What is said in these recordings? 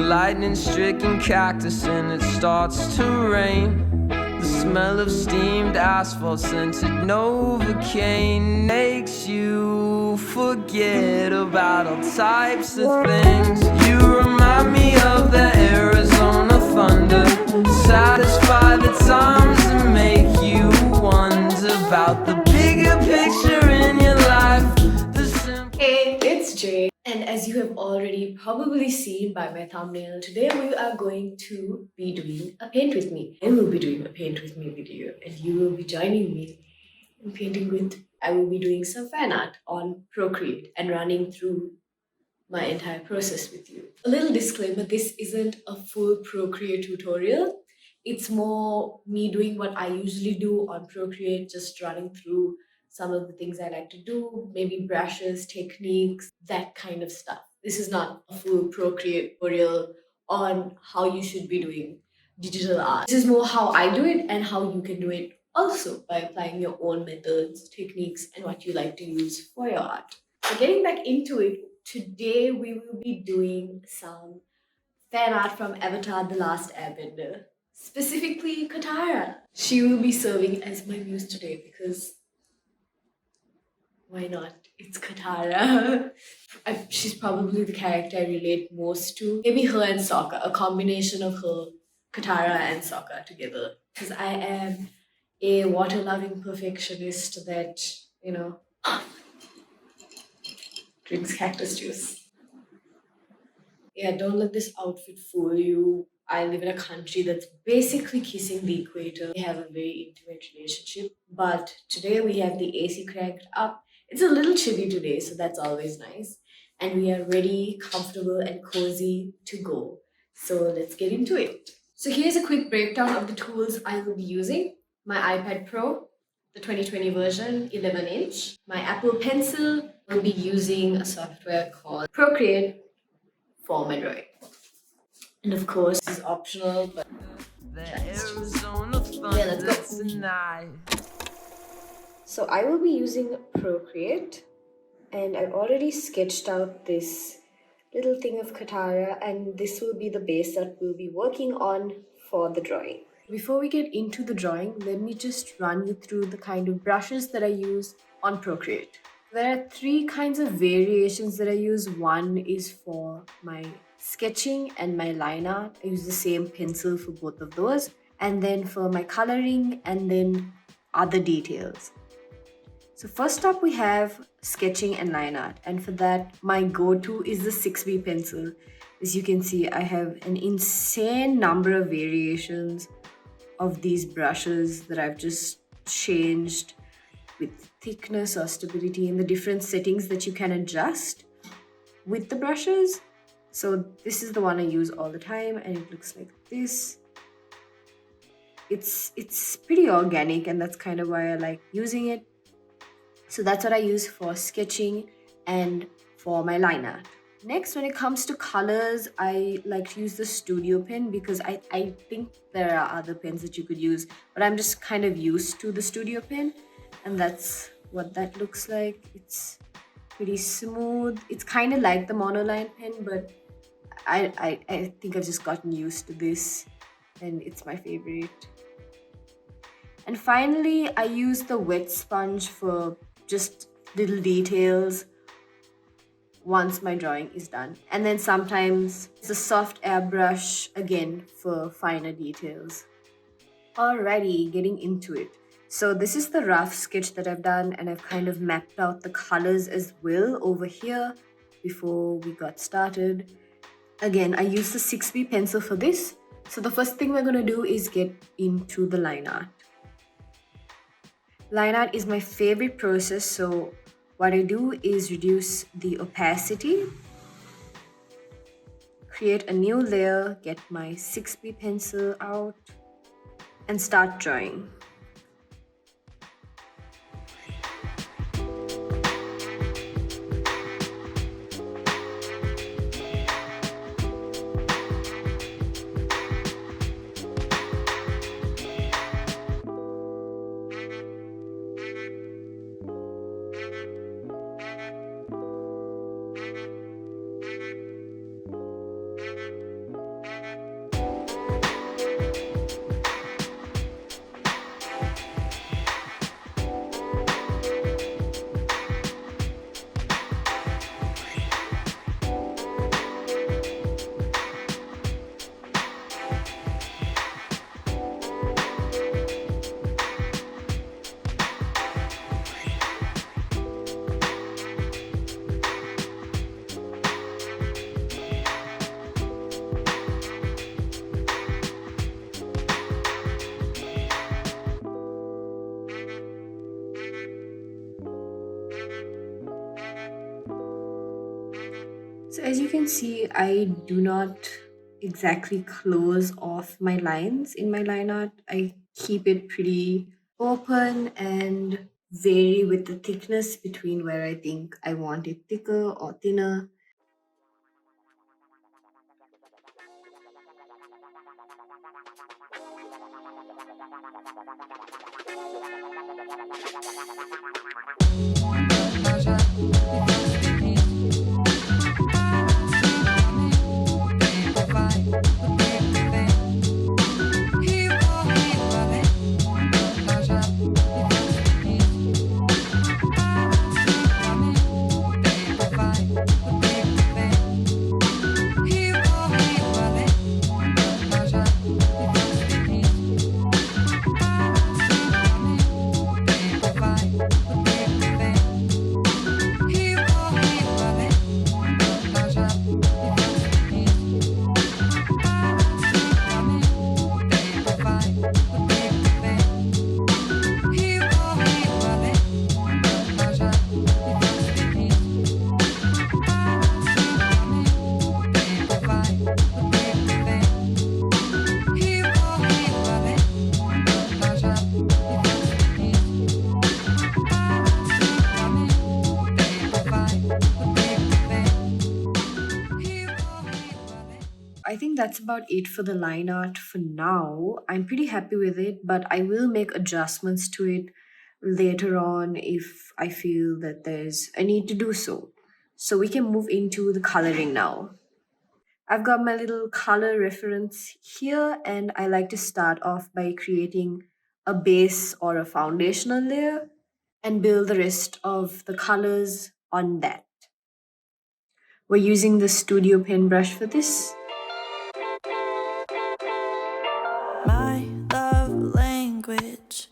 lightning-stricken cactus and it starts to rain. The smell of steamed asphalt scented Novocaine makes you forget about all types of things. You remind me of the Arizona thunder, satisfy the times and make you wonder about the bigger picture in your life. Hey, it's Jay, and as you have already probably seen by my thumbnail, today we are going to be doing a paint with me. I will be doing a paint with me video, and you will be joining me in painting with. I will be doing some fan art on Procreate and running through my entire process with you. A little disclaimer, this isn't a full Procreate tutorial. It's more me doing what I usually do on Procreate, just running through some of the things I like to do, maybe brushes, techniques, that kind of stuff. This is not a full Procreate tutorial on how you should be doing digital art. This is more how I do it and how you can do it also by applying your own methods, techniques, and what you like to use for your art. So getting back into it, today we will be doing some fan art from Avatar: The Last Airbender, specifically Katara. She will be serving as my muse today because why not? It's Katara. She's probably the character I relate most to. Maybe her and Sokka, a combination of her, Katara and Sokka together. Because I am a water-loving perfectionist that, drinks cactus juice. Yeah, don't let this outfit fool you. I live in a country that's basically kissing the equator. We have a very intimate relationship, but today we have the AC cranked up. It's a little chilly today, so that's always nice. And we are ready, comfortable, and cozy to go. So let's get into it. So here's a quick breakdown of the tools I will be using. My iPad Pro, the 2020 version, 11-inch. My Apple Pencil. I'll be using a software called Procreate for my drawing. And of course, this is optional, but let's go. So I will be using Procreate, and I've already sketched out this little thing of Katara, and this will be the base that we'll be working on for the drawing. Before we get into the drawing, let me just run you through the kind of brushes that I use on Procreate. There are three kinds of variations that I use. One is for my sketching and my line art. I use the same pencil for both of those. And then for my coloring and then other details. So first up we have sketching and line art. And for that, my go-to is the 6B pencil. As you can see, I have an insane number of variations of these brushes that I've just changed with thickness or stability in the different settings that you can adjust with the brushes. So this is the one I use all the time, and it looks like this. It's pretty organic, and that's kind of why I like using it. So that's what I use for sketching and for my line art. Next, when it comes to colors, I like to use the studio pen because I think there are other pens that you could use, but I'm just kind of used to the studio pen, and that's what that looks like. It's pretty smooth. It's kind of like the monoline pen, but I think I've just gotten used to this, and it's my favorite. And finally, I use the wet sponge for just little details once my drawing is done. And then sometimes it's a soft airbrush again for finer details. Alrighty, getting into it. So this is the rough sketch that I've done, and I've kind of mapped out the colors as well over here before we got started. Again, I use the 6B pencil for this. So the first thing we're going to do is get into the line art. Line art is my favorite process, so what I do is reduce the opacity, create a new layer, get my 6B pencil out, and start drawing. So as you can see, I do not exactly close off my lines in my line art. I keep it pretty open and vary with the thickness between where I think I want it thicker or thinner. I think that's about it for the line art for now. I'm pretty happy with it, but I will make adjustments to it later on if I feel that there's a need to do so. So we can move into the coloring now. I've got my little color reference here, and I like to start off by creating a base or a foundational layer and build the rest of the colors on that. We're using the Studio Pen brush for this. My love language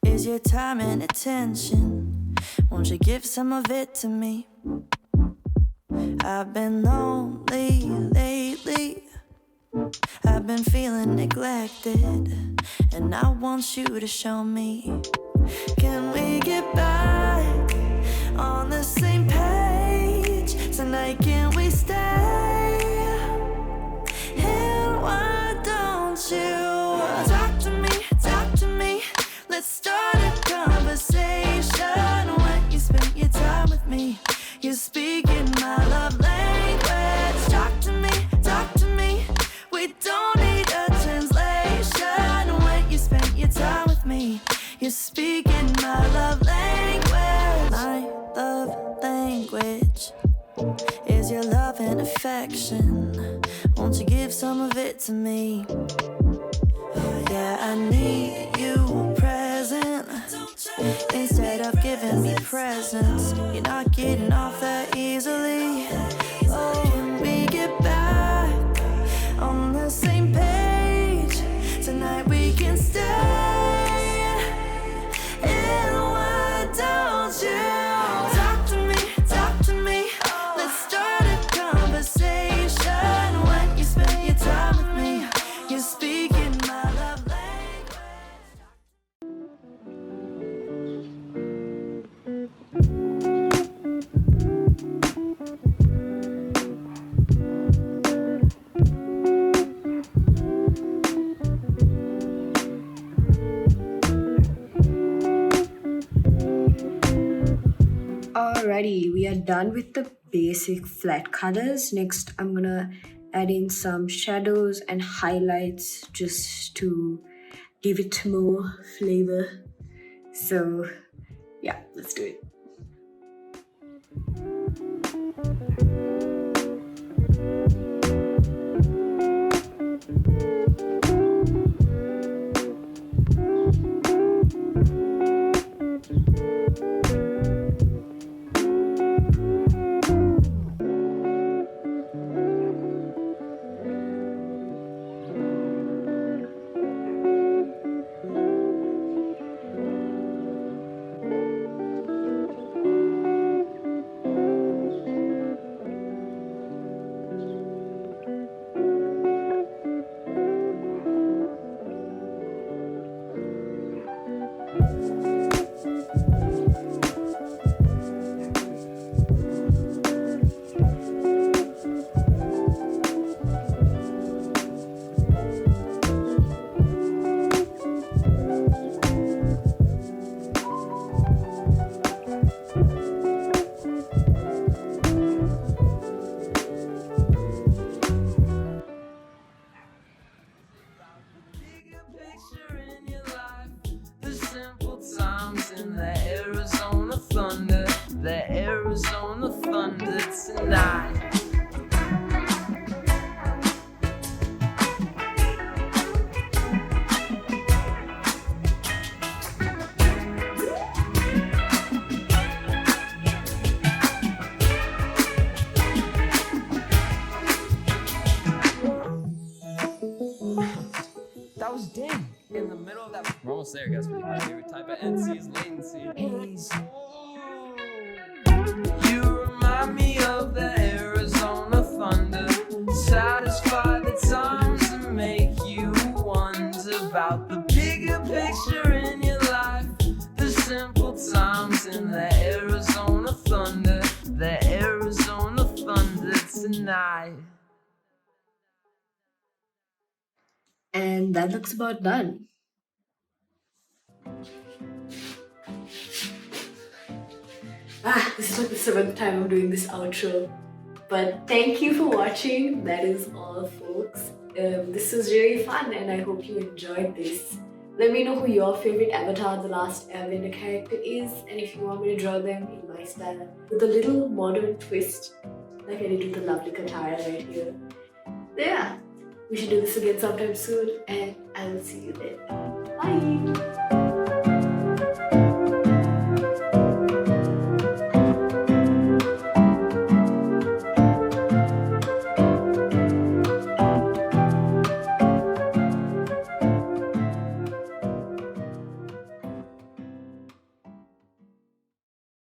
is your time and attention. Won't you give some of it to me? I've been lonely lately. I've been feeling neglected, and I want you to show me. Can we get back on the same page tonight? Can we stay? And why don't you talk to me? Let's start a conversation. When you spend your time with me, you're speaking my love language. Talk to me. We don't need a translation. When you spend your time with me, you're speaking my love language. My love language is your love and affection. Won't you give some of it to me? Yeah, I need you present instead of giving me presents. You're not getting off that easily. Oh, can we get back on the same page tonight? We can stay. And why don't you talk to me? Let's start a conversation. When you spend your time with me, you're speaking my love language. Alrighty, we are done with the basic flat colors. Next, I'm gonna add in some shadows and highlights just to give it more flavor. So, yeah, let's do it. say, I guess, but my favorite type of NC is latency. You remind me of the Arizona thunder. Satisfy the times and make you wonder about the bigger picture in your life. The simple times in the Arizona thunder. The Arizona thunder tonight. And that looks about done. This is like the 7th time I'm doing this outro. But thank you for watching. That is all, folks. This was really fun and I hope you enjoyed this. Let me know who your favorite Avatar The Last Airbender character is, and if you want me to draw them in my style with a little modern twist, like I did with the lovely Katara right here. So yeah, we should do this again sometime soon, and I will see you then. Bye!